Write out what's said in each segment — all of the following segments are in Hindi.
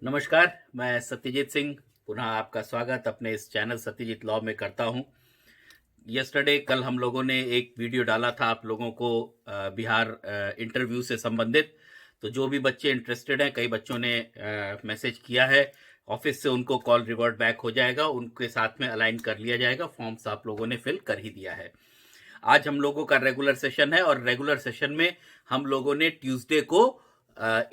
नमस्कार, मैं सत्यजीत सिंह पुनः आपका स्वागत अपने इस चैनल सत्यजीत लॉ में करता हूं। कल हम लोगों ने एक वीडियो डाला था आप लोगों को बिहार इंटरव्यू से संबंधित। तो जो भी बच्चे इंटरेस्टेड हैं, कई बच्चों ने मैसेज किया है, ऑफिस से उनको कॉल रिवर्ट बैक हो जाएगा, उनके साथ में अलाइन कर लिया जाएगा। फॉर्म्स आप लोगों ने फिल कर ही दिया है। आज हम लोगों का रेगुलर सेशन है और रेगुलर सेशन में हम लोगों ने ट्यूसडे को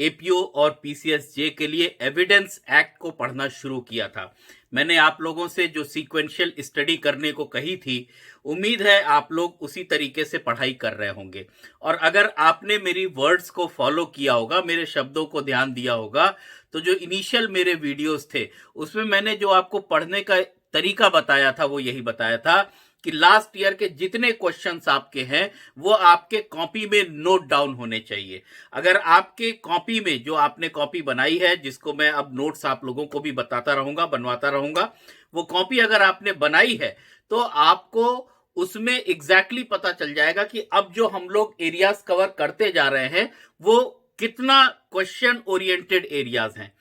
एपीओ और पीसीएसजे के लिए एविडेंस एक्ट को पढ़ना शुरू किया था। मैंने आप लोगों से जो सीक्वेंशियल स्टडी करने को कही थी, उम्मीद है आप लोग उसी तरीके से पढ़ाई कर रहे होंगे। और अगर आपने मेरी वर्ड्स को फॉलो किया होगा, मेरे शब्दों को ध्यान दिया होगा, तो जो इनिशियल मेरे वीडियोस थे उसमें मैंने जो आपको पढ़ने का तरीका बताया था वो यही बताया था कि लास्ट ईयर के जितने क्वेश्चंस आपके हैं वो आपके कॉपी में नोट डाउन होने चाहिए। अगर आपके कॉपी में जो आपने कॉपी बनाई है, जिसको मैं अब नोट्स आप लोगों को भी बताता रहूंगा, बनवाता रहूंगा, वो कॉपी अगर आपने बनाई है तो आपको उसमें एग्जैक्टली पता चल जाएगा कि अब जो हम लोग एरियाज कवर करते जा रहे हैं वो कितना क्वेश्चन ओरिएंटेड एरियाज हैं,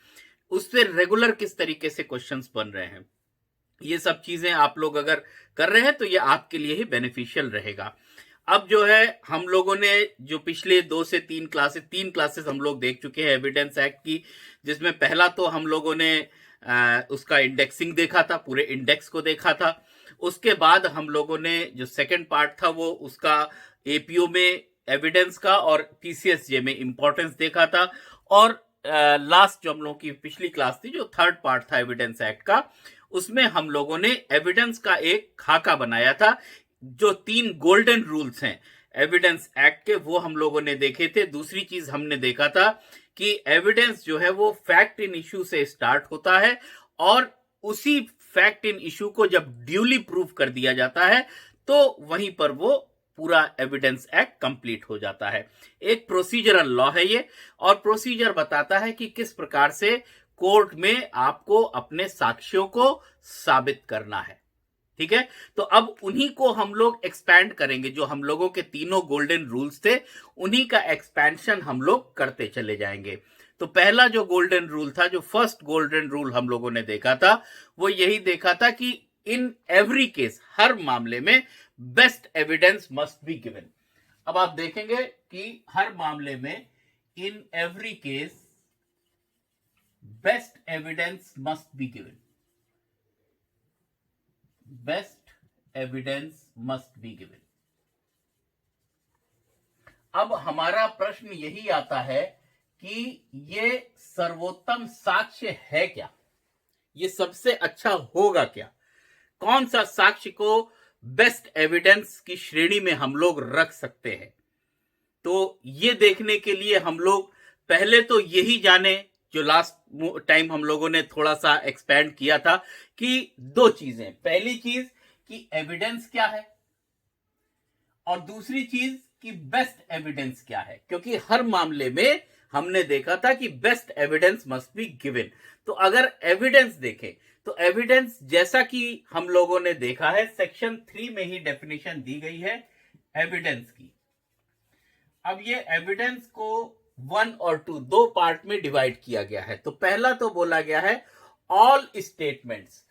उससे रेगुलर किस तरीके से क्वेश्चंस बन रहे हैं। ये सब चीजें आप लोग अगर कर रहे हैं तो ये आपके लिए ही बेनिफिशियल रहेगा। अब जो है हम लोगों ने जो पिछले 2 से 3 क्लासेस हम लोग देख चुके हैं एविडेंस एक्ट की, जिसमें पहला तो हम लोगों ने उसका इंडेक्सिंग देखा था, पूरे इंडेक्स को देखा था। उसके बाद हम लोगों ने जो सेकंड पार्ट था वो उसका एपीओ में एविडेंस का और पीसीएसजे में इंपॉर्टेंस देखा था। और लास्ट जो हम लोगों की पिछली क्लास थी, जो थर्ड पार्ट था एविडेंस एक्ट का, उसमें हम लोगों ने एविडेंस का एक खाका बनाया था। जो 3 गोल्डन रूल्स हैं एविडेंस एक्ट के, वो हम लोगों ने देखे थे। दूसरी चीज हमने देखा था कि एविडेंस जो है वो फैक्ट इन इशू से स्टार्ट होता है और उसी फैक्ट इन इशू को जब ड्यूली प्रूव कर दिया जाता है तो वहीं पर वो पूरा एविडेंस एक्ट कंप्लीट हो जाता है। एक प्रोसीजरल लॉ है ये, और प्रोसीजर बताता है कि किस प्रकार से कोर्ट में आपको अपने साक्ष्यों को साबित करना है। ठीक है, तो अब उन्हीं को हम लोग एक्सपैंड करेंगे। जो हम लोगों के तीनों गोल्डन रूल्स थे उन्हीं का एक्सपेंशन हम लोग करते चले जाएंगे। तो पहला जो गोल्डन रूल था, जो फर्स्ट गोल्डन रूल हम लोगों ने देखा था, वो यही देखा था कि इन एवरी केस, हर मामले में best evidence must be given. अब आप देखेंगे कि हर मामले में in every case best evidence must be given. Best evidence must be given. अब हमारा प्रश्न यही आता है कि ये सर्वोत्तम साक्ष्य है क्या, ये सबसे अच्छा होगा क्या, कौन सा साक्ष्य को बेस्ट एविडेंस की श्रेणी में हम लोग रख सकते हैं। तो ये देखने के लिए हम लोग पहले तो यही जाने, जो लास्ट टाइम हम लोगों ने थोड़ा सा एक्सपेंड किया था, कि 2 चीजें। पहली चीज कि एविडेंस क्या है, और दूसरी चीज कि बेस्ट एविडेंस क्या है। क्योंकि हर मामले में हमने देखा था कि best evidence must be given. तो अगर एविडेंस देखें तो एविडेंस, जैसा कि हम लोगों ने देखा है, सेक्शन 3 में ही डेफिनेशन दी गई है एविडेंस की। अब ये एविडेंस को 1 और 2 दो पार्ट में डिवाइड किया गया है। तो पहला तो बोला गया है ऑल स्टेटमेंट्स।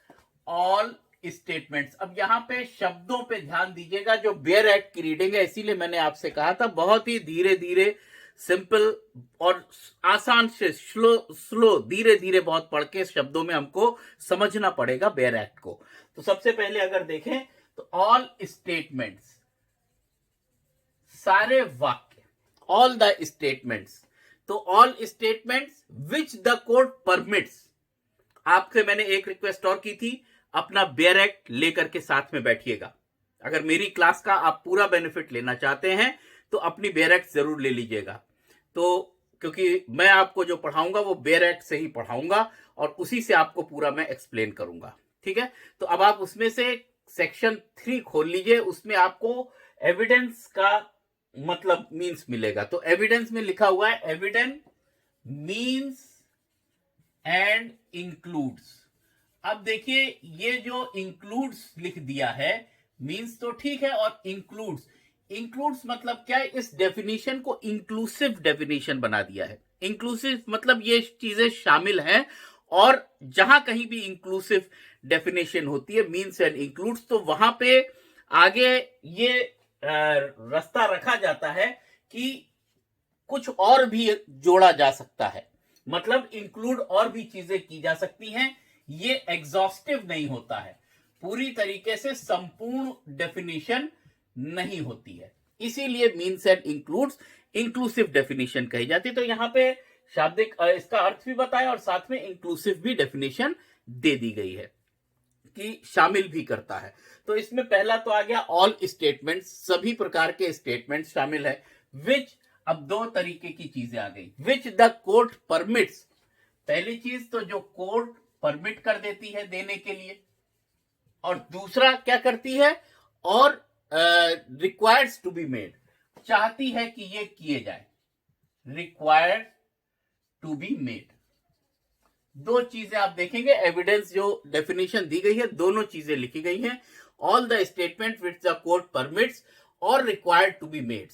ऑल स्टेटमेंट्स, अब यहां पे शब्दों पे ध्यान दीजिएगा। जो बेयर एक्ट की रीडिंग है, इसीलिए मैंने आपसे कहा था बहुत ही धीरे धीरे, सिंपल और आसान से स्लो स्लो, धीरे धीरे बहुत पढ़ के शब्दों में हमको समझना पड़ेगा बेयर एक्ट को। तो सबसे पहले अगर देखें तो ऑल स्टेटमेंट्स, सारे वाक्य, ऑल द स्टेटमेंट्स। तो all statements which the court permits. आपसे मैंने एक रिक्वेस्ट और की थी, अपना बेयर एक्ट लेकर के साथ में बैठिएगा। अगर मेरी क्लास का आप पूरा बेनिफिट लेना चाहते हैं तो अपनी बेयर एक्ट जरूर ले लीजिएगा। तो क्योंकि मैं आपको जो पढ़ाऊंगा वो बेयर एक्ट से ही पढ़ाऊंगा और उसी से आपको पूरा मैं एक्सप्लेन करूंगा। ठीक है, तो अब आप उसमें से सेक्शन 3 खोल लीजिए, उसमें आपको एविडेंस का मतलब मीन्स मिलेगा। तो एविडेंस में लिखा हुआ है एविडेंस मीन्स एंड इंक्लूड्स। अब देखिए, ये जो इंक्लूड्स लिख दिया है, मीन्स तो ठीक है, और इंक्लूड्स, इंक्लूड्स मतलब क्या है, इस डेफिनेशन को इंक्लूसिव डेफिनेशन बना दिया है। इंक्लूसिव मतलब ये चीजें शामिल हैं, और जहां कहीं भी इंक्लूसिव डेफिनेशन होती है, मीन्स एंड इंक्लूड्स, तो वहां पे आगे ये रास्ता रखा जाता है कि कुछ और भी जोड़ा जा सकता है, मतलब इंक्लूड और भी चीजें की जा सकती हैं। ये एग्जॉस्टिव नहीं होता है, पूरी तरीके से संपूर्ण डेफिनेशन नहीं होती है, इसीलिए means and includes inclusive definition कही जाती है। तो यहां पे शाब्दिक इसका अर्थ भी बताया और साथ में इंक्लूसिव भी डेफिनेशन दे दी गई है कि शामिल भी करता है। तो इसमें पहला तो आ गया ऑल स्टेटमेंट्स, सभी प्रकार के स्टेटमेंट्स शामिल है। विच, अब दो तरीके की चीजें आ गई। विच द कोर्ट परमिट्स, पहली चीज तो जो कोर्ट परमिट कर देती है देने के लिए, और दूसरा क्या करती है, और रिक्वायर्स टू बी मेड, चाहती है कि ये किए जाए, रिक्वायर्ड टू बी मेड। दो चीजें आप देखेंगे, एविडेंस जो डेफिनेशन दी गई है, दोनों चीजें लिखी गई हैं। All the statement which the court permits और रिक्वायर्ड टू बी मेड,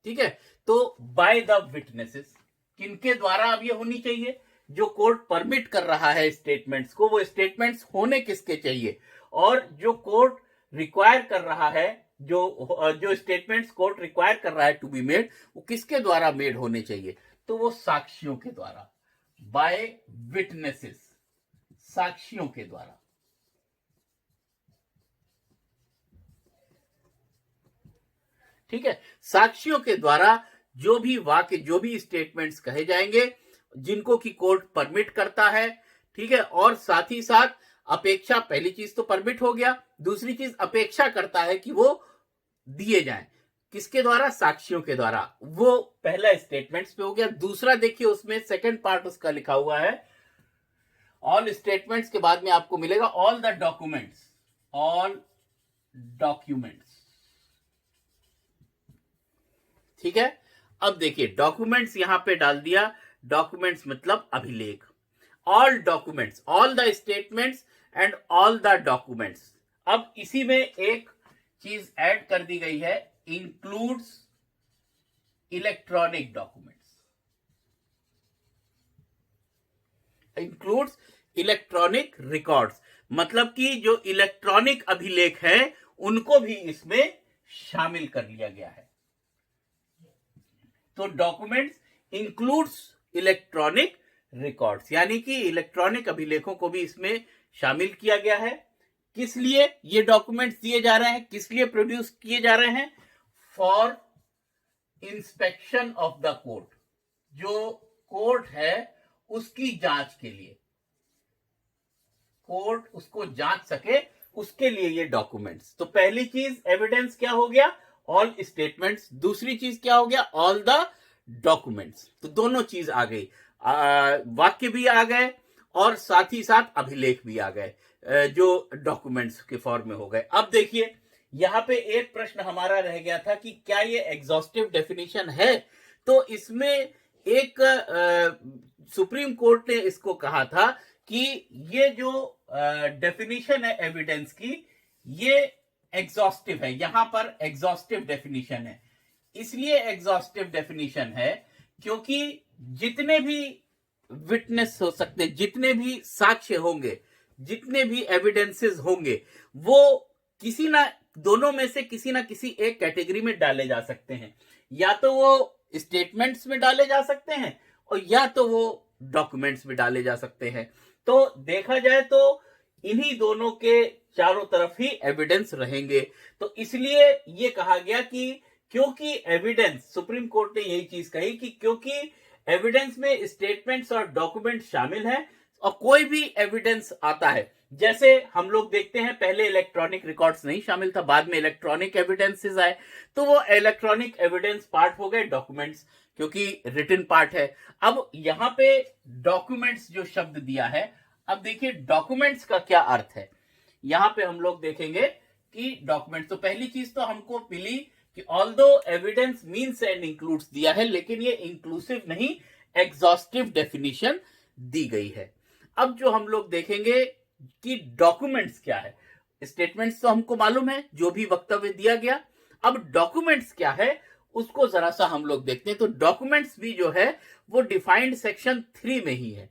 ठीक है। तो बाय द विटनेसेस, किनके द्वारा अब ये होनी चाहिए, जो कोर्ट परमिट कर रहा है स्टेटमेंट्स को, वो स्टेटमेंट्स होने किसके चाहिए, और जो कोर्ट रिक्वायर कर रहा है, जो स्टेटमेंट्स कोर्ट रिक्वायर कर रहा है टू बी मेड, वो किसके द्वारा मेड होने चाहिए, तो वो साक्षियों के द्वारा, बाय विटनेसेस, साक्षियों के द्वारा। ठीक है, साक्षियों के द्वारा जो भी वाक्य, जो भी स्टेटमेंट्स कहे जाएंगे, जिनको की कोर्ट परमिट करता है, ठीक है, और साथ ही साथ अपेक्षा, पहली चीज तो परमिट हो गया, दूसरी चीज अपेक्षा करता है कि वो दिए जाएं, किसके द्वारा, साक्षियों के द्वारा। वो पहला स्टेटमेंट्स पे हो गया। दूसरा देखिए, उसमें सेकंड पार्ट उसका लिखा हुआ है, ऑल स्टेटमेंट्स के बाद में आपको मिलेगा all the documents, all documents, ठीक है। अब देखिए डॉक्यूमेंट्स यहां पे डाल दिया, डॉक्यूमेंट्स मतलब अभिलेख, all documents, all the statements and all the documents. अब इसी में एक चीज ऐड कर दी गई है, includes electronic documents, includes electronic records, मतलब कि जो इलेक्ट्रॉनिक अभिलेख है उनको भी इसमें शामिल कर लिया गया है। तो डॉक्यूमेंट्स इंक्लूड्स इलेक्ट्रॉनिक रिकॉर्ड्स, यानी कि इलेक्ट्रॉनिक अभिलेखों को भी इसमें शामिल किया गया है। किस लिए ये डॉक्यूमेंट्स दिए जा रहे हैं, किस लिए प्रोड्यूस किए जा रहे हैं, for inspection of the court, जो कोर्ट है उसकी जांच के लिए, कोर्ट उसको जांच सके उसके लिए ये डॉक्यूमेंट्स। तो पहली चीज एविडेंस क्या हो गया, ऑल स्टेटमेंट्स, दूसरी चीज क्या हो गया, ऑल द डॉक्यूमेंट्स। तो दोनों चीज आ गई, वाक्य भी आ गए और साथ ही साथ अभिलेख भी आ गए, जो डॉक्यूमेंट्स के फॉर्म में हो गए। अब देखिए यहां पे एक प्रश्न हमारा रह गया था कि क्या ये एग्जॉस्टिव डेफिनेशन है। तो इसमें एक सुप्रीम कोर्ट ने इसको कहा था कि ये जो डेफिनेशन है एविडेंस की, ये एग्जॉस्टिव है, यहां पर एग्जॉस्टिव डेफिनेशन है। इसलिए एग्जॉस्टिव डेफिनेशन है क्योंकि जितने भी विटनेस हो सकते, जितने भी साक्ष्य होंगे, जितने भी एविडेंसेस होंगे, वो किसी ना, दोनों में से किसी ना किसी एक कैटेगरी में डाले जा सकते हैं, या तो वो स्टेटमेंट्स में डाले जा सकते हैं और या तो वो डॉक्यूमेंट्स में डाले जा सकते हैं। तो देखा जाए तो इन्हीं दोनों के चारों तरफ ही एविडेंस रहेंगे। तो इसलिए ये कहा गया कि क्योंकि एविडेंस, सुप्रीम कोर्ट ने यही चीज कही कि क्योंकि एविडेंस में स्टेटमेंट्स और डॉक्यूमेंट शामिल हैं, और कोई भी एविडेंस आता है, जैसे हम लोग देखते हैं पहले इलेक्ट्रॉनिक रिकॉर्ड्स नहीं शामिल था, बाद में इलेक्ट्रॉनिक एविडेंसेस आए, तो वो इलेक्ट्रॉनिक एविडेंस पार्ट हो गए डॉक्यूमेंट्स, क्योंकि रिटन पार्ट है। अब यहां पे डॉक्यूमेंट्स जो शब्द दिया है, अब देखिए डॉक्यूमेंट्स का क्या अर्थ है, यहां पे हम लोग देखेंगे कि डॉक्यूमेंट्स, तो पहली चीज तो हमको मिली कि although evidence means and includes दिया है, लेकिन ये इंक्लूसिव नहीं, एग्जॉस्टिव डेफिनेशन दी गई है। अब जो हम लोग देखेंगे कि डॉक्यूमेंट्स क्या है, स्टेटमेंट्स तो हमको मालूम है, जो भी वक्तव्य दिया गया। अब डॉक्यूमेंट्स क्या है उसको जरा सा हम लोग देखते हैं। तो डॉक्यूमेंट्स भी जो है वो डिफाइंड सेक्शन 3 में ही है।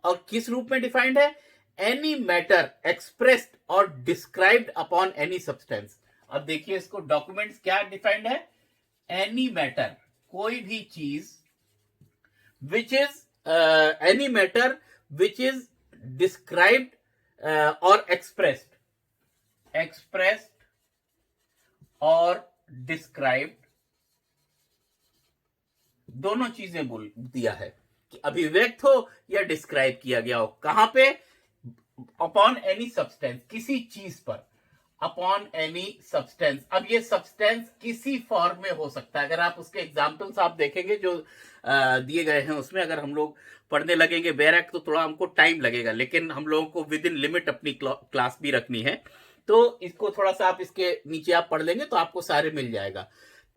और किस रूप में डिफाइंड है? एनी मैटर एक्सप्रेस्ड और डिस्क्राइब्ड अपॉन एनी सब्सटेंस। अब देखिए इसको, डॉक्यूमेंट्स क्या डिफाइंड है? एनी मैटर, कोई भी चीज, which is any matter which is described और एक्सप्रेस्ड और डिस्क्राइब्ड, दोनों चीजें बोल दिया है कि अभिव्यक्त हो या डिस्क्राइब किया गया हो। कहां पे? अपॉन एनी सब्सटेंस, किसी चीज पर, अपॉन एनी सब्सटेंस। अब ये सब्सटेंस किसी फॉर्म में हो सकता है। अगर आप उसके एग्जाम्पल्स आप देखेंगे जो दिए गए हैं उसमें, अगर हम लोग पढ़ने लगेंगे बैरक तो थोड़ा हमको टाइम लगेगा, लेकिन हम लोगों को विद इन लिमिट अपनी क्लास भी रखनी है। तो इसको थोड़ा सा आप इसके नीचे आप पढ़ लेंगे तो आपको सारे मिल जाएगा।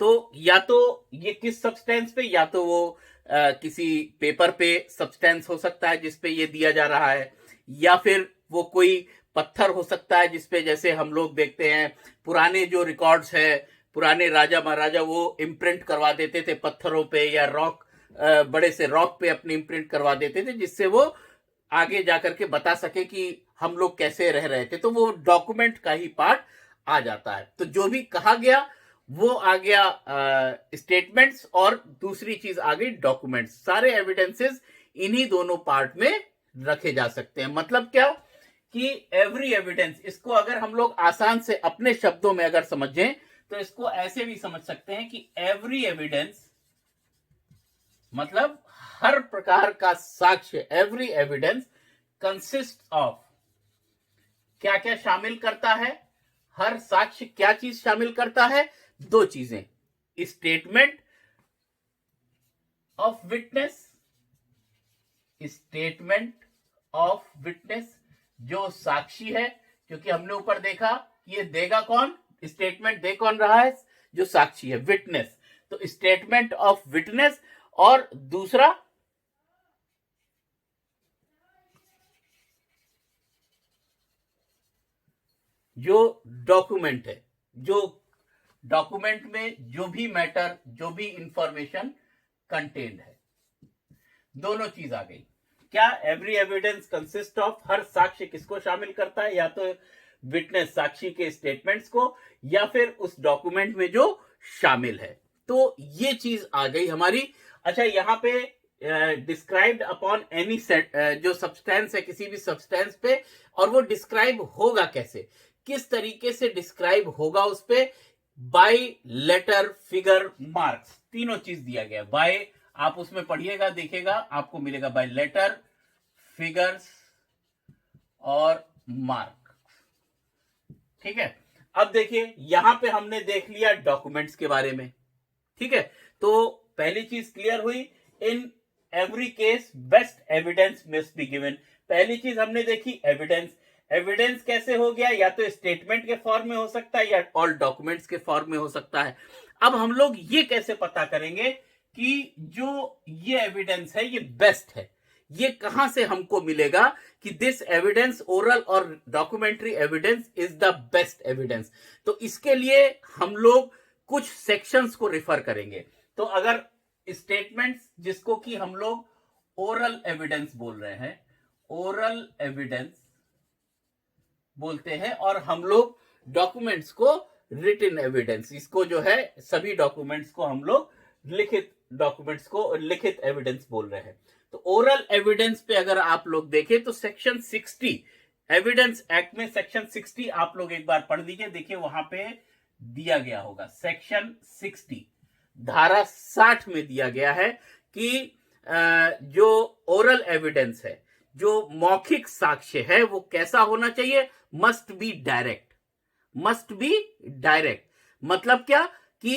तो या तो ये किस सब्सटेंस पे, या तो वो किसी पेपर पे सब्सटेंस हो सकता है जिसपे ये दिया जा रहा है, या फिर वो कोई पत्थर हो सकता है जिसपे, जैसे हम लोग देखते हैं पुराने जो रिकॉर्ड्स है, पुराने राजा महाराजा वो इम्प्रिंट करवा देते थे पत्थरों पे या रॉक, बड़े से रॉक पे अपने इम्प्रिंट करवा देते थे, जिससे वो आगे जाकर के बता सके कि हम लोग कैसे रह रहे थे। तो वो डॉक्यूमेंट का ही पार्ट आ जाता है। तो जो भी कहा गया वो आ गया स्टेटमेंट्स, और दूसरी चीज आ गई डॉक्यूमेंट्स। सारे एविडेंसेस इन्हीं दोनों पार्ट में रखे जा सकते हैं। मतलब क्या कि एवरी एविडेंस, इसको अगर हम लोग आसान से अपने शब्दों में अगर समझें तो इसको ऐसे भी समझ सकते हैं कि एवरी एविडेंस मतलब हर प्रकार का साक्ष्य, एवरी एविडेंस कंसिस्ट ऑफ, क्या क्या शामिल करता है? हर साक्ष्य क्या चीज शामिल करता है? दो चीजें, statement of witness, statement of witness, जो साक्षी है, क्योंकि हमने ऊपर देखा कि ये देगा कौन, स्टेटमेंट दे कौन रहा है? जो साक्षी है, विटनेस। तो स्टेटमेंट ऑफ विटनेस, और दूसरा जो डॉक्यूमेंट है, जो डॉक्यूमेंट में जो भी मैटर, जो भी इंफॉर्मेशन कंटेन्ड है, दोनों चीज आ गई। क्या? एवरी एविडेंस कंसिस्ट ऑफ, हर साक्ष्य किसको शामिल करता है? या तो विटनेस, साक्षी के स्टेटमेंट्स को, या फिर उस डॉक्यूमेंट में जो शामिल है। तो ये चीज आ गई हमारी। अच्छा, यहां पे डिस्क्राइब्ड अपॉन एनी जो सब्सटेंस है, किसी भी सब्सटेंस पे, और वो डिस्क्राइब होगा कैसे, किस तरीके से डिस्क्राइब होगा उस पे? बाय लेटर, फिगर, मार्क्स, तीनों चीज दिया गया। बाय, आप उसमें पढ़िएगा, देखिएगा, आपको मिलेगा बाय लेटर, फिगर्स और मार्क। ठीक है। अब देखिए यहां पे हमने देख लिया डॉक्यूमेंट्स के बारे में। ठीक है, तो पहली चीज क्लियर हुई, in every case best evidence must be given. पहली चीज हमने देखी एविडेंस। एविडेंस कैसे हो गया? या तो स्टेटमेंट के फॉर्म में हो सकता है या ऑल डॉक्यूमेंट्स के फॉर्म में हो सकता है। अब हम लोग ये कैसे पता करेंगे कि जो ये एविडेंस है ये बेस्ट है? ये कहां से हमको मिलेगा कि दिस एविडेंस, ओरल और documentary evidence is the best evidence? तो इसके लिए हम लोग कुछ सेक्शंस को रिफर करेंगे। तो अगर स्टेटमेंट्स, जिसको कि हम लोग ओरल एविडेंस बोल रहे हैं, ओरल एविडेंस बोलते हैं, और हम लोग डॉक्यूमेंट्स को रिटन एविडेंस, इसको जो है सभी डॉक्यूमेंट्स को हम लोग लिखित डॉक्यूमेंट्स को लिखित एविडेंस बोल रहे हैं। तो ओरल एविडेंस पे अगर आप लोग देखें तो सेक्शन 60 एविडेंस एक्ट में, सेक्शन 60 आप लोग एक बार पढ़ लीजिए। देखिए वहां पे दिया गया होगा, सेक्शन 60 धारा 60 में दिया गया है कि जो ओरल एविडेंस है, जो मौखिक साक्ष्य है, वो कैसा होना चाहिए? Must be direct, must be direct. मतलब क्या कि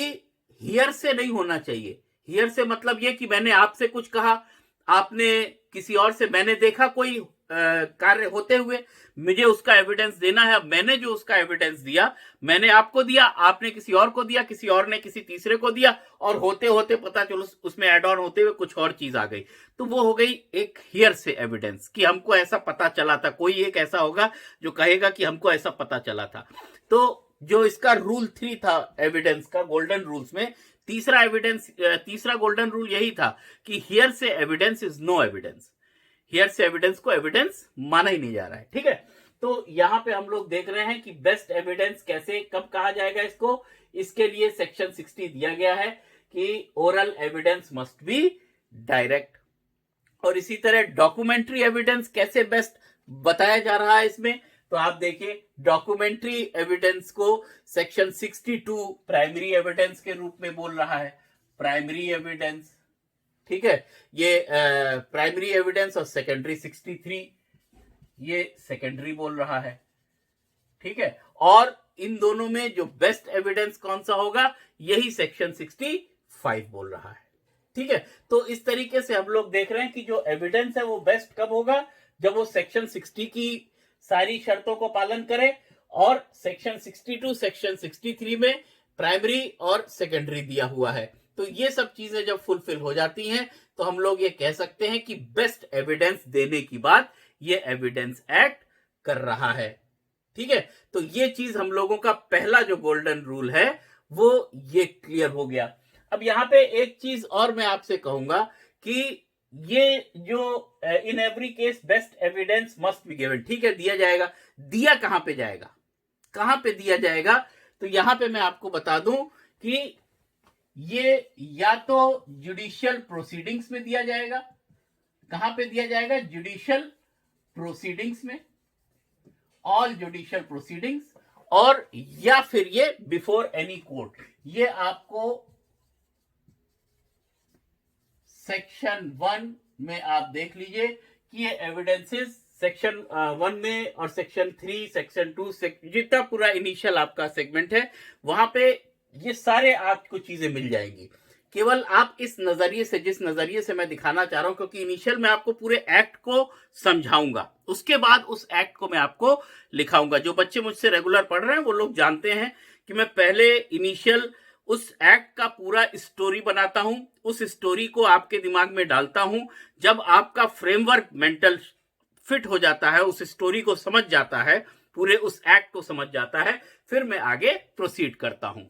हियर से नहीं होना चाहिए। हियर से मतलब ये कि मैंने आपसे कुछ कहा, आपने किसी और से, मैंने देखा कोई कार्य होते हुए, मुझे उसका एविडेंस देना है। अब मैंने जो उसका एविडेंस दिया, मैंने आपको दिया, आपने किसी और को दिया, किसी और ने किसी तीसरे को दिया, और होते होते पता चलो उसमें एड ऑन होते हुए कुछ और चीज आ गई। तो वो हो गई एक हियर से एविडेंस कि हमको ऐसा पता चला था। कोई एक ऐसा होगा जो कहेगा कि हमको ऐसा पता चला था। तो जो इसका रूल 3 था एविडेंस का, गोल्डन रूल्स में तीसरा गोल्डन रूल यही था कि hearsay evidence is no evidence, hearsay evidence को एविडेंस माना ही नहीं जा रहा है। ठीक है, तो यहां पे हम लोग देख रहे हैं कि बेस्ट एविडेंस कैसे कब कहा जाएगा इसको, इसके लिए सेक्शन 60 दिया गया है कि oral evidence must be direct. और इसी तरह डॉक्यूमेंट्री एविडेंस कैसे बेस्ट बताया जा रहा है इसमें, तो आप देखिए डॉक्यूमेंट्री एविडेंस को सेक्शन 62 प्राइमरी एविडेंस के रूप में बोल रहा है, प्राइमरी एविडेंस। ठीक है, ये प्राइमरी एविडेंस और सेकेंडरी 63 ये सेकेंडरी बोल रहा है। ठीक है, और इन दोनों में जो बेस्ट एविडेंस कौन सा होगा, यही सेक्शन 65 बोल रहा है। ठीक है, तो इस तरीके से हम लोग देख रहे हैं कि जो एविडेंस है वो बेस्ट कब होगा, जब वो सेक्शन 60 की सारी शर्तों को पालन करे और सेक्शन 62 सेक्शन 63 में प्राइमरी और सेकेंडरी दिया हुआ है। तो ये सब चीजें जब फुलफिल हो जाती हैं तो हम लोग ये कह सकते हैं कि बेस्ट एविडेंस देने की बात ये एविडेंस एक्ट कर रहा है। ठीक है, तो ये चीज हम लोगों का पहला जो गोल्डन रूल है वो ये क्लियर हो गया। अब यहां पे एक चीज और मैं आपसे कहूंगा कि ये जो in every case best evidence must be given, ठीक है, दिया जाएगा, दिया कहां पे जाएगा, कहां पे दिया जाएगा, तो यहां पे मैं आपको बता दूं कि ये या तो जुडिशियल प्रोसीडिंग्स में दिया जाएगा, कहां पे दिया जाएगा, जुडिशियल प्रोसीडिंग्स में, ऑल जुडिशियल प्रोसीडिंग्स, और या फिर ये बिफोर एनी कोर्ट। ये आपको सेक्शन 1 में आप देख लीजिए कि ये एविडेंसेस सेक्शन 1 में और सेक्शन 3 सेक्शन 2 जितना पूरा इनिशियल आपका सेगमेंट है वहां पे ये सारे आपको चीजें मिल जाएंगी। केवल आप इस नजरिए से, जिस नजरिए से मैं दिखाना चाह रहा हूं, क्योंकि इनिशियल में आपको पूरे एक्ट को समझाऊंगा, उसके बाद उस एक्ट को मैं आपको लिखाऊंगा। जो बच्चे मुझसे रेगुलर पढ़ रहे हैं वो लोग जानते हैं कि मैं पहले इनिशियल उस एक्ट का पूरा स्टोरी बनाता हूं, उस स्टोरी को आपके दिमाग में डालता हूं। जब आपका फ्रेमवर्क मेंटल फिट हो जाता है, उस स्टोरी को समझ जाता है, पूरे उस एक्ट को समझ जाता है, फिर मैं आगे प्रोसीड करता हूं।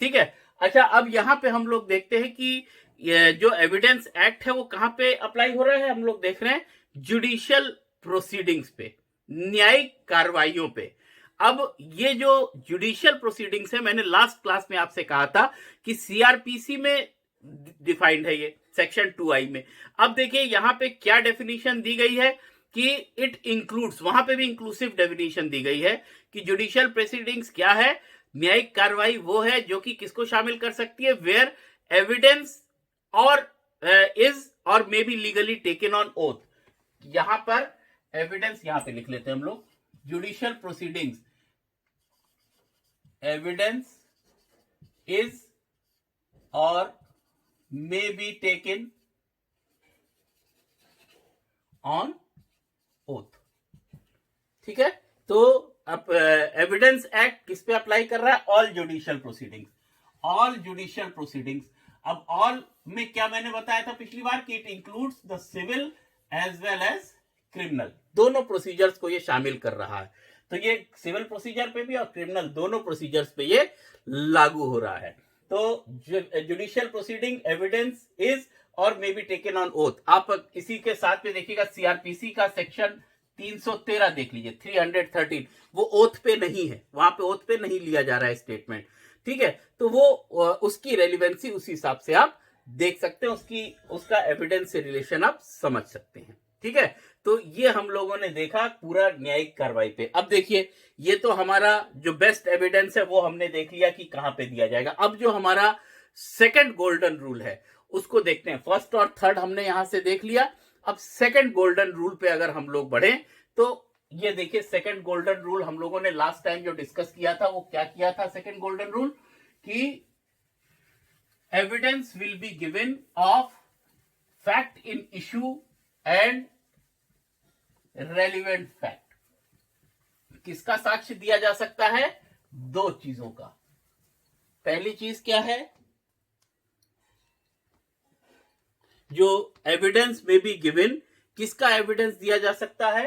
ठीक है, अच्छा, अब यहां पे हम लोग देखते हैं कि ये जो एविडेंस एक्ट है वो कहां पे अप्लाई हो रहा है, हम लोग देख रहे हैं जुडिशियल प्रोसीडिंग्स पे, न्यायिक कार्रवाइयों पे। अब ये जो जुडिशियल प्रोसीडिंग्स है, मैंने लास्ट क्लास में आपसे कहा था कि सीआरपीसी में डिफाइंड है ये सेक्शन 2I में। अब देखिए यहां पे क्या डेफिनेशन दी गई है कि इट इंक्लूड्स, वहां पे भी इंक्लूसिव डेफिनेशन दी गई है कि जुडिशियल प्रोसीडिंग्स क्या है, न्यायिक कार्रवाई वो है जो कि किसको शामिल कर सकती है, वेयर एविडेंस और इज और may be legally taken on oath. यहां पर एविडेंस यहां पे लिख लेते हैं हम लोग, जुडिशियल प्रोसीडिंग्स एविडेंस इज और may be taken on oath. ठीक है, तो अब एविडेंस एक्ट किस पे अप्लाई कर रहा है, all judicial proceedings, all judicial proceedings. अब ऑल में क्या मैंने बताया था पिछली बार कि it includes the civil as well as criminal, दोनों प्रोसीजर्स को ये शामिल कर रहा है। तो ये सिविल प्रोसीजर पे भी और क्रिमिनल दोनों प्रोसीजर्स पे ये लागू हो रहा है। तो जुडिशियल प्रोसीडिंग एविडेंस इज और may be taken on oath. आप इसी के साथ में देखिएगा सीआरपीसी का सेक्शन 313 देख लीजिए, 313, वो ओथ पे नहीं है, वहां पे ओथ पे नहीं लिया जा रहा है स्टेटमेंट। ठीक है, तो वो उसकी रेलिवेंसी उस हिसाब से आप देख सकते हैं, उसका एविडेंस से रिलेशन आप समझ सकते हैं। ठीक है, तो ये हम लोगों ने देखा पूरा न्यायिक कार्रवाई पे। अब देखिए ये तो हमारा जो बेस्ट एविडेंस है वो हमने देख लिया कि कहां पे दिया जाएगा। अब जो हमारा सेकंड गोल्डन रूल है उसको देखते हैं। फर्स्ट और थर्ड हमने यहां से देख लिया, अब सेकंड गोल्डन रूल पे अगर हम लोग बढ़े तो ये देखिए सेकंड गोल्डन रूल हम लोगों ने लास्ट टाइम जो डिस्कस किया था वो क्या किया था, सेकंड गोल्डन रूल कि evidence will be given of fact in issue and relevant fact. किसका साक्ष्य दिया जा सकता है, दो चीजों का। पहली चीज क्या है, जो एविडेंस में बी गिवन, किसका एविडेंस दिया जा सकता है,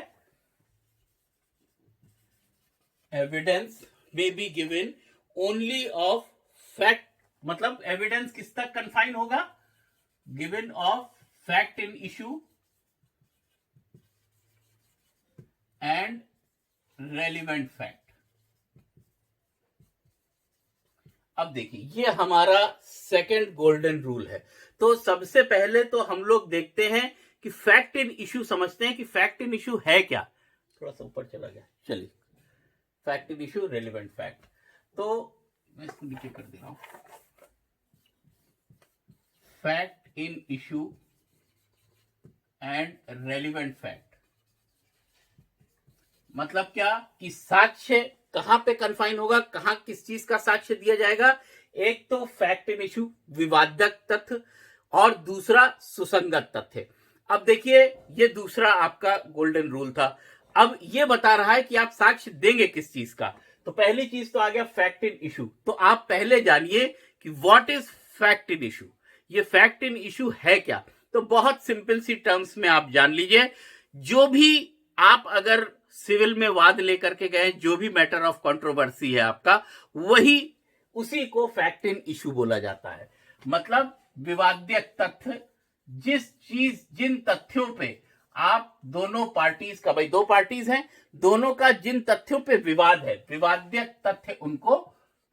evidence may be given only of fact, मतलब एविडेंस किस तक कन्फाइन होगा, given of fact in issue and relevant fact. अब देखिए ये हमारा सेकंड गोल्डन रूल है। तो सबसे पहले तो हम लोग देखते हैं कि फैक्ट इन इशू समझते हैं कि फैक्ट इन इशू है क्या। थोड़ा सा ऊपर चला गया, चलिए fact in issue relevant fact. तो मैं इसको नीचे कर दे रहा हूं। Fact in issue and relevant fact मतलब क्या कि साक्ष्य कहां पे कन्फाइन होगा, कहां किस चीज का साक्ष्य दिया जाएगा। एक तो फैक्ट इन इशू विवादक तथ्य और दूसरा सुसंगत तथ्य। अब देखिए ये दूसरा आपका गोल्डन रूल था। अब ये बता रहा है कि आप साक्ष्य देंगे किस चीज का। तो पहली चीज तो आ गया फैक्ट इन इशू। तो आप पहले जानिए कि what is fact in issue, ये फैक्ट इन इशू है क्या। तो बहुत सिंपल सी टर्म्स में आप जान लीजिए, जो भी आप अगर सिविल में वाद लेकर के गए, जो भी मैटर ऑफ कंट्रोवर्सी है आपका, वही उसी को फैक्ट इन इशू बोला जाता है। मतलब विवाद्य तथ्य, जिन तथ्यों पे आप दोनों पार्टीज का, भाई दो पार्टीज हैं, दोनों का जिन तथ्यों पे विवाद है, विवाद्य तथ्य उनको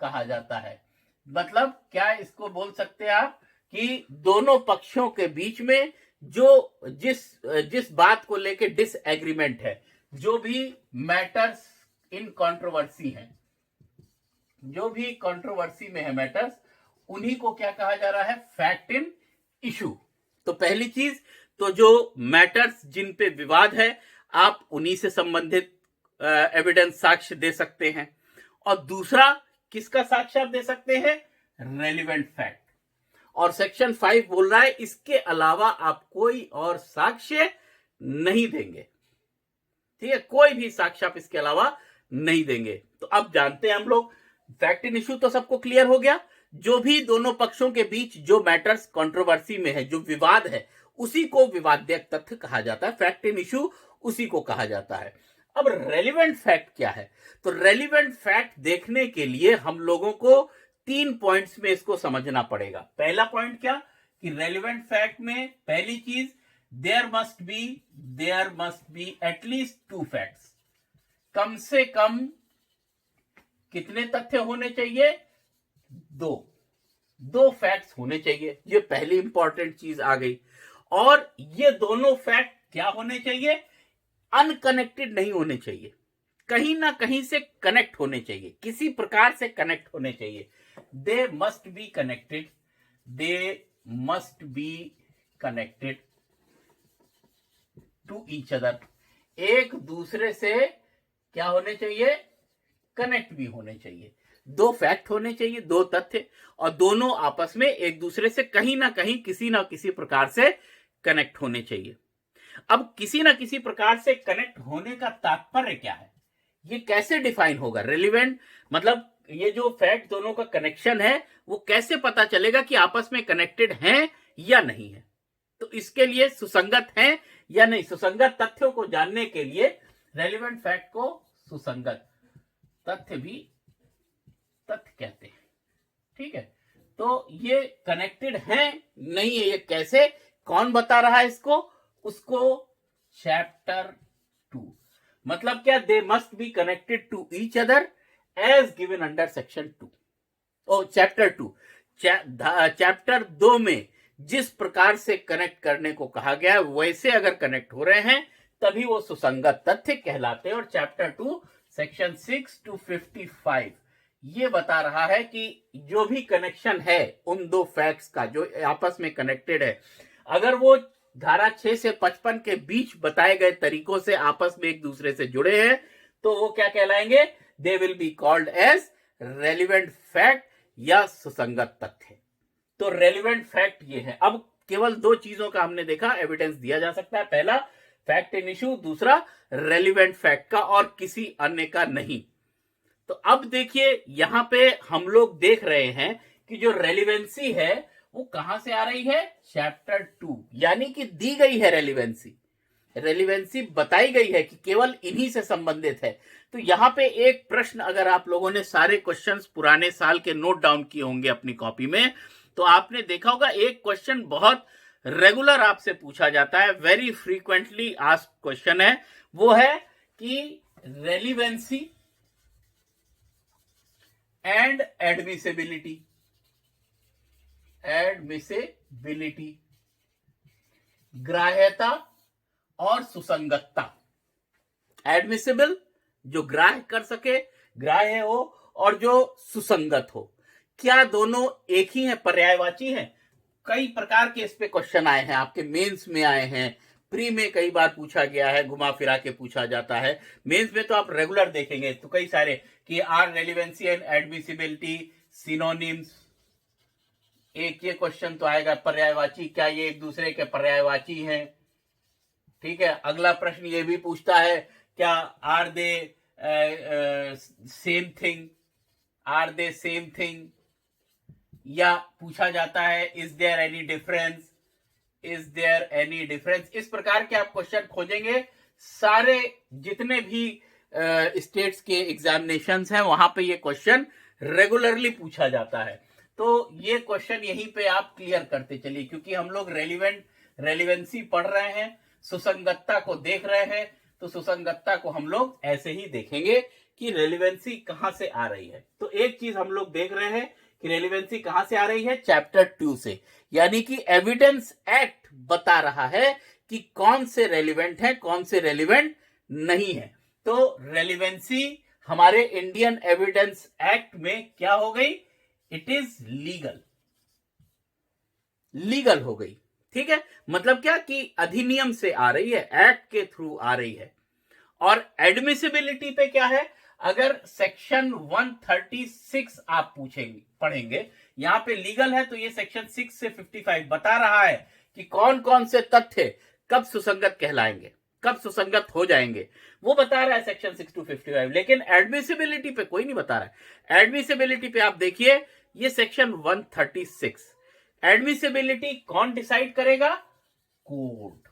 कहा जाता है। मतलब क्या इसको बोल सकते हैं आप कि दोनों पक्षों के बीच में जो जिस बात को लेके डिसएग्रीमेंट है, जो भी मैटर्स इन कंट्रोवर्सी हैं, जो भी कंट्रोवर्सी में है मैटर्स, उन्हीं को क्या कहा जा रहा है, फैक्ट इन इशू। तो पहली चीज तो जो मैटर्स जिन पे विवाद है, आप उन्हीं से संबंधित एविडेंस साक्ष्य दे सकते हैं। और दूसरा किसका साक्ष्य आप दे सकते हैं, रेलिवेंट फैक्ट। और सेक्शन 5 बोल रहा है इसके अलावा आप कोई और साक्ष्य नहीं देंगे। ठीक है, कोई भी साक्ष्य आप इसके अलावा नहीं देंगे। तो अब जानते हैं हम लोग फैक्ट इन इशू तो सबको क्लियर हो गया। जो भी दोनों पक्षों के बीच जो मैटर्स कंट्रोवर्सी में है, जो विवाद है, उसी को विवाद्य तथ्य कहा जाता है, फैक्ट इन इशू उसी को कहा जाता है। अब रेलिवेंट फैक्ट क्या है, तो रेलिवेंट फैक्ट देखने के लिए हम लोगों को 3 पॉइंट्स में इसको समझना पड़ेगा। पहला पॉइंट क्या कि रेलिवेंट फैक्ट में पहली चीज, there must be at least 2 facts. कम से कम कितने तथ्य होने चाहिए, 2 फैक्ट्स होने चाहिए। ये पहली इंपॉर्टेंट चीज आ गई। और ये दोनों फैक्ट क्या होने चाहिए, अनकनेक्टेड नहीं होने चाहिए, कहीं ना कहीं से कनेक्ट होने चाहिए, किसी प्रकार से कनेक्ट होने चाहिए। They must be connected to each other. एक दूसरे से क्या होने चाहिए, कनेक्ट भी होने चाहिए। 2 फैक्ट होने चाहिए, 2 तथ्य, और दोनों आपस में एक दूसरे से कहीं ना कहीं किसी ना किसी प्रकार से कनेक्ट होने चाहिए। अब किसी ना किसी प्रकार से कनेक्ट होने का तात्पर्य क्या है, ये कैसे डिफाइन होगा। रेलिवेंट मतलब ये जो फैक्ट दोनों का कनेक्शन है, वो कैसे पता चलेगा कि आपस में कनेक्टेड हैं या नहीं है। तो इसके लिए सुसंगत हैं या नहीं, सुसंगत तथ्यों को जानने के लिए रेलिवेंट फैक्ट को सुसंगत तथ्य भी तथ्य कहते हैं। ठीक है, तो ये कनेक्टेड हैं नहीं है, ये कैसे, कौन बता रहा है इसको, उसको चैप्टर 2। मतलब क्या, they must be connected to each other as given under section 2 और चैप्टर 2। चैप्टर 2 में जिस प्रकार से कनेक्ट करने को कहा गया है, वैसे अगर कनेक्ट हो रहे हैं तभी वो सुसंगत तथ्य कहलाते हैं। और चैप्टर 2 सेक्शन 6 to 55 ये बता रहा है कि जो भी कनेक्शन है उन 2 फैक्ट्स का, जो आपस में कनेक्टेड है, अगर वो धारा 6 से 55 के बीच बताए गए तरीकों से आपस में एक दूसरे से जुड़े हैं, तो वो क्या कहलाएंगे, they will be called as relevant fact या सुसंगत तथ्य। तो रेलिवेंट फैक्ट ये है। अब केवल 2 चीजों का हमने देखा एविडेंस दिया जा सकता है, पहला फैक्ट इन इशू, दूसरा रेलिवेंट फैक्ट का, और किसी अन्य का नहीं। तो अब देखिए यहां पे हम लोग देख रहे हैं कि जो रेलिवेंसी है वो कहां से आ रही है, चैप्टर 2, यानी कि दी गई है रेलिवेंसी। रेलिवेंसी बताई गई है कि केवल इन्हीं से संबंधित है। तो यहाँ पे एक प्रश्न, अगर आप लोगों ने सारे क्वेश्चंस पुराने साल के नोट डाउन किए होंगे अपनी कॉपी में, तो आपने देखा होगा एक क्वेश्चन बहुत रेगुलर आपसे पूछा जाता है, वेरी फ्रीक्वेंटली आस्क्ड क्वेश्चन है, वो है कि रेलिवेंसी एंड एडमिसिबिलिटी, ग्राह्यता और सुसंगतता। एडमिसिबल जो ग्राह्य कर सके, ग्राह्य हो, और जो सुसंगत हो, क्या दोनों एक ही हैं, पर्यायवाची हैं? कई प्रकार के इस पे क्वेश्चन आए हैं, आपके मेंस में आए हैं, प्री में कई बार पूछा गया है, घुमा फिरा के पूछा जाता है। मेंस में तो आप रेगुलर देखेंगे तो कई सारे कि are relevancy and admissibility synonyms. एक ये क्वेश्चन तो आएगा, पर्यायवाची, क्या ये एक दूसरे के पर्यायवाची हैं? ठीक है। अगला प्रश्न ये भी पूछता है, क्या are they same thing, are they same thing? या पूछा जाता है, is there any difference, is there any difference? इस प्रकार के आप क्वेश्चन खोजेंगे। सारे जितने भी स्टेट्स के एग्जामिनेशंस हैं वहां पे ये क्वेश्चन रेगुलरली पूछा जाता है। तो ये क्वेश्चन यहीं पे आप क्लियर करते चलिए, क्योंकि हम लोग रेलिवेंसी पढ़ रहे हैं, सुसंगतता को देख रहे हैं, तो सुसंगतता को हम लोग ऐसे ही देखेंगे कि रेलिवेंसी कहां से आ रही है। तो एक चीज हम लोग देख रहे हैं कि रेलिवेंसी कहां से आ रही है, चैप्टर 2 से, यानी कि एविडेंस एक्ट बता रहा है कि कौन से रेलिवेंट है, कौन से रेलिवेंट नहीं है। तो रेलिवेंसी हमारे इंडियन एविडेंस एक्ट में क्या हो गई, इट इज लीगल हो गई। ठीक है, मतलब क्या कि अधिनियम से आ रही है, एक्ट के थ्रू आ रही है। और एडमिसिबिलिटी पे क्या है, अगर सेक्शन 136 आप पढ़ेंगे, यहां पे लीगल है, तो ये सेक्शन 6 से 55 बता रहा है कि कौन कौन से तथ्य कब सुसंगत कहलाएंगे, कब सुसंगत हो जाएंगे, वो बता रहा है सेक्शन 6 to 55। लेकिन एडमिसिबिलिटी पे कोई नहीं बता रहा है। एडमिसिबिलिटी पे आप देखिए, ये सेक्शन 136, एडमिसिबिलिटी कौन डिसाइड करेगा, कोर्ट,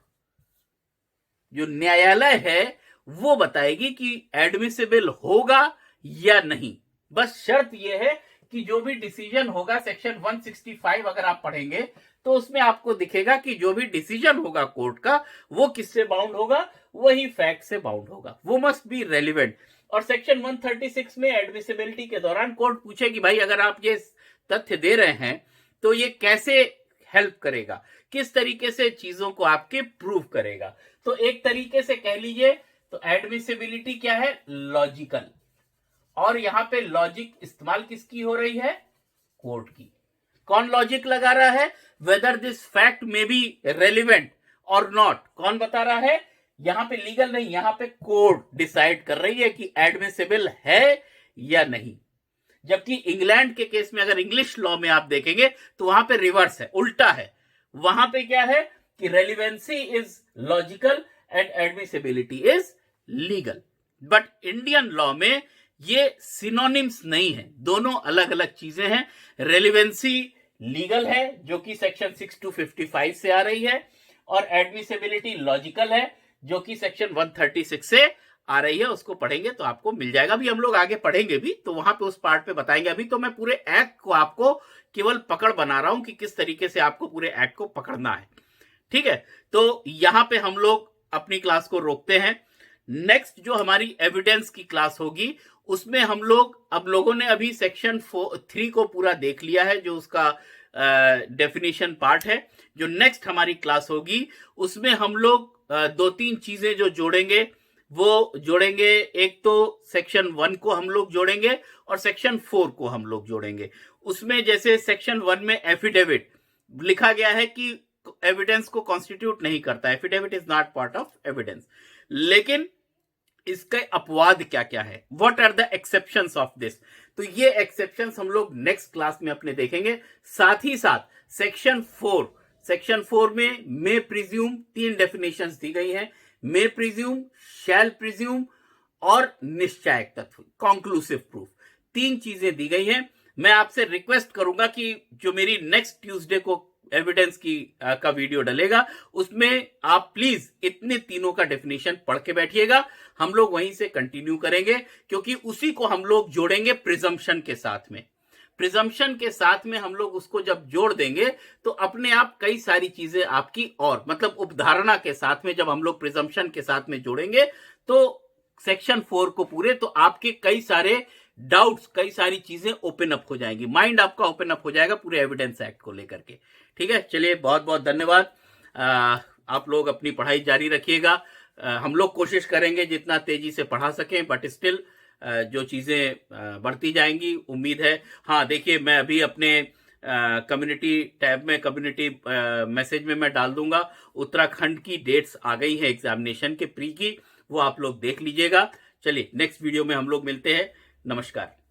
जो न्यायालय है वो बताएगी कि एडमिसिबल होगा या नहीं। बस शर्त यह है कि जो भी डिसीजन होगा, सेक्शन 165 अगर आप पढ़ेंगे तो उसमें आपको दिखेगा कि जो भी डिसीजन होगा कोर्ट का, वो किससे बाउंड होगा, वही फैक्ट से बाउंड होगा, वो मस्ट बी रेलिवेंट। और सेक्शन 136 में एडमिसिबिलिटी के दौरान कोर्ट पूछेगी, भाई अगर आप ये तथ्य दे रहे हैं तो ये कैसे हेल्प करेगा, किस तरीके से चीजों को आपके प्रूव करेगा। तो एक तरीके से कह लीजिए, तो एडमिसिबिलिटी क्या है, लॉजिकल। और यहां पे लॉजिक इस्तेमाल किसकी हो रही है, कोर्ट की। कौन लॉजिक लगा रहा है, वेदर दिस फैक्ट में बी रेलिवेंट और नॉट, कौन बता रहा है, यहां पे लीगल नहीं, यहां पे कोर्ट डिसाइड कर रही है कि एडमिसिबल है या नहीं। जबकि इंग्लैंड के केस में अगर इंग्लिश लॉ में आप देखेंगे तो वहां पे रिवर्स है, उल्टा है। वहां पे क्या है कि relevancy is logical and admissibility is legal. But Indian law में ये सिनोनिम्स नहीं है, दोनों अलग अलग चीजें हैं। रेलिवेंसी लीगल है, जो कि सेक्शन 6 to 55 से आ रही है, और एडमिसिबिलिटी लॉजिकल है, जो कि सेक्शन 136 से आ रही है। उसको पढ़ेंगे तो आपको मिल जाएगा, भी हम लोग आगे पढ़ेंगे भी, तो वहां पे उस पार्ट पे बताएंगे। अभी तो मैं पूरे एक्ट को आपको केवल पकड़ बना रहा हूं कि किस तरीके से आपको पूरे एक्ट को पकड़ना है। ठीक है, तो यहां पे हम लोग अपनी क्लास को रोकते हैं। नेक्स्ट जो हमारी एविडेंस की क्लास होगी, उसमें हम लोग, अब लोगों ने अभी सेक्शन 3 को पूरा देख लिया है, जो उसका डेफिनेशन पार्ट है। जो नेक्स्ट हमारी क्लास होगी उसमें हम लोग 2-3 चीजें जो जोड़ेंगे, वो जोड़ेंगे। एक तो सेक्शन 1 को हम लोग जोड़ेंगे और सेक्शन 4 को हम लोग जोड़ेंगे। उसमें जैसे सेक्शन 1 में एफिडेविट लिखा गया है कि एविडेंस को कॉन्स्टिट्यूट नहीं करता, affidavit is not part of evidence. लेकिन इसके अपवाद क्या क्या है, what are the exceptions of this, तो ये एक्सेप्शंस हम लोग नेक्स्ट क्लास में अपने देखेंगे। साथ ही साथ सेक्शन 4 में मे प्रिज्यूम 3 डेफिनेशंस दी गई हैं, मे प्रिज्यूम, शैल प्रिज्यूम और निश्चायक तत्व, कॉन्क्लूसिव प्रूफ, 3 चीजें दी गई हैं। मैं आपसे रिक्वेस्ट करूंगा कि जो मेरी नेक्स्ट ट्यूसडे को एविडेंस की का वीडियो डलेगा, उसमें आप प्लीज इतने तीनों का डेफिनेशन पढ़ के बैठिएगा। हम लोग वहीं से कंटिन्यू करेंगे, क्योंकि उसी को हम लोग जोड़ेंगे प्रिजम्पशन के साथ में। प्रिजम्पशन के साथ में हम लोग उसको जब जोड़ देंगे तो अपने आप कई सारी चीजें आपकी, और मतलब उपधारणा के साथ में जब हम लोग प्रिजम्पशन के साथ में जोड़ेंगे तो सेक्शन 4 को पूरे, तो आपके कई सारे डाउट्स, कई सारी चीजें ओपन अप हो जाएंगी, माइंड आपका ओपन अप हो जाएगा पूरे एविडेंस एक्ट को लेकर के। ठीक है, चलिए बहुत बहुत धन्यवाद। आप लोग अपनी पढ़ाई जारी रखिएगा। हम लोग कोशिश करेंगे जितना तेजी से पढ़ा सकें, बट स्टिल जो चीजें बढ़ती जाएंगी, उम्मीद है। हाँ देखिए, मैं अभी अपने कम्युनिटी टैब में, कम्युनिटी मैसेज में मैं डाल दूंगा, उत्तराखंड की डेट्स आ गई है एग्जामिनेशन के प्री की, वो आप लोग देख लीजिएगा। चलिए नेक्स्ट वीडियो में हम लोग मिलते हैं। नमस्कार।